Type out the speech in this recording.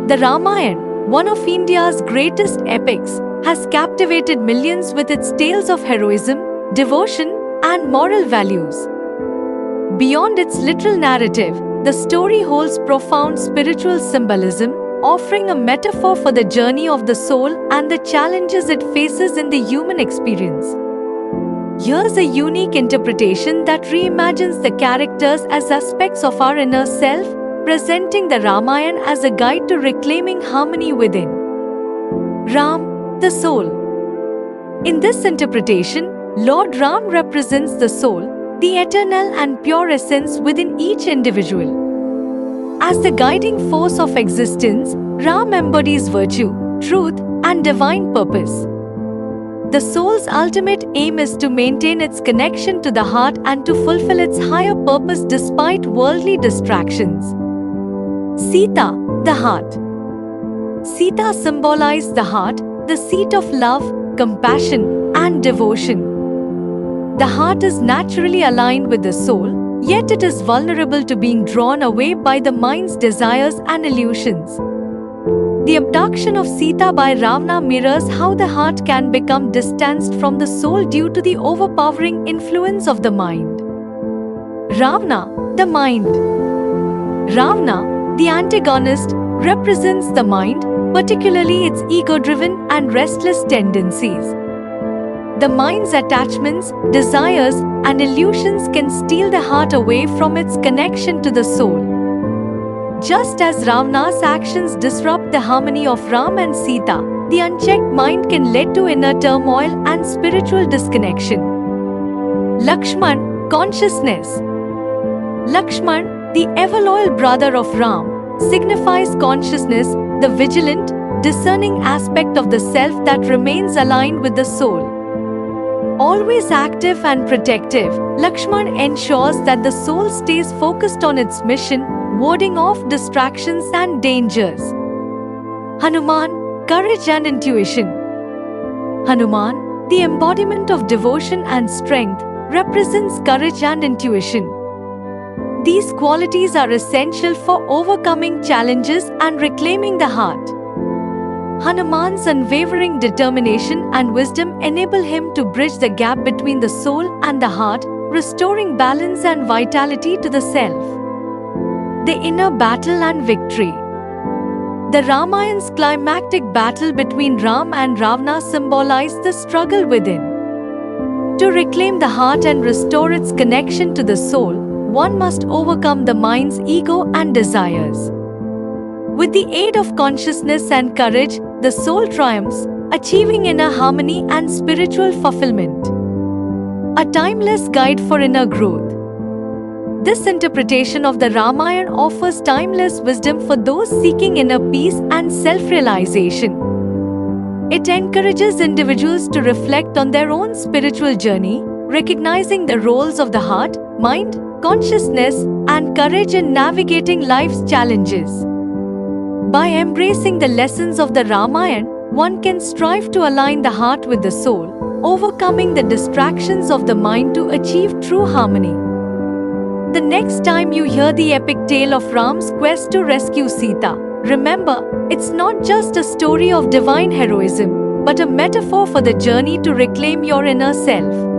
The Ramayana, one of India's greatest epics, has captivated millions with its tales of heroism, devotion, and moral values. Beyond its literal narrative, the story holds profound spiritual symbolism, offering a metaphor for the journey of the soul and the challenges it faces in the human experience. Here's a unique interpretation that reimagines the characters as aspects of our inner self, presenting the Ramayana as a guide to reclaiming harmony within. Ram, the soul. In this interpretation, Lord Ram represents the soul, the eternal and pure essence within each individual. As the guiding force of existence, Ram embodies virtue, truth, and divine purpose. The soul's ultimate aim is to maintain its connection to the heart and to fulfill its higher purpose despite worldly distractions. Sita, the heart. Sita symbolizes the heart, the seat of love, compassion, and devotion. The heart is naturally aligned with the soul, yet it is vulnerable to being drawn away by the mind's desires and illusions. The abduction of Sita by Ravana mirrors how the heart can become distanced from the soul due to the overpowering influence of the mind. Ravana, the mind. Ravana, the antagonist, represents the mind, particularly its ego-driven and restless tendencies. The mind's attachments, desires, and illusions can steal the heart away from its connection to the soul. Just as Ravana's actions disrupt the harmony of Ram and Sita, the unchecked mind can lead to inner turmoil and spiritual disconnection. Lakshman, consciousness. Lakshman, the ever-loyal brother of Ram, signifies consciousness, the vigilant, discerning aspect of the self that remains aligned with the soul. Always active and protective, Lakshman ensures that the soul stays focused on its mission, warding off distractions and dangers. Hanuman, courage and intuition. Hanuman, the embodiment of devotion and strength, represents courage and intuition. These qualities are essential for overcoming challenges and reclaiming the heart. Hanuman's unwavering determination and wisdom enable him to bridge the gap between the soul and the heart, restoring balance and vitality to the self. The inner battle and victory. The Ramayana's climactic battle between Ram and Ravana symbolizes the struggle within. To reclaim the heart and restore its connection to the soul, one must overcome the mind's ego and desires. With the aid of consciousness and courage, the soul triumphs, achieving inner harmony and spiritual fulfillment. A timeless guide for inner growth. This interpretation of the Ramayana offers timeless wisdom for those seeking inner peace and self-realization. It encourages individuals to reflect on their own spiritual journey, recognizing the roles of the heart, mind, consciousness, and courage in navigating life's challenges. By embracing the lessons of the Ramayana, one can strive to align the heart with the soul, overcoming the distractions of the mind to achieve true harmony. The next time you hear the epic tale of Ram's quest to rescue Sita, remember, it's not just a story of divine heroism, but a metaphor for the journey to reclaim your inner self.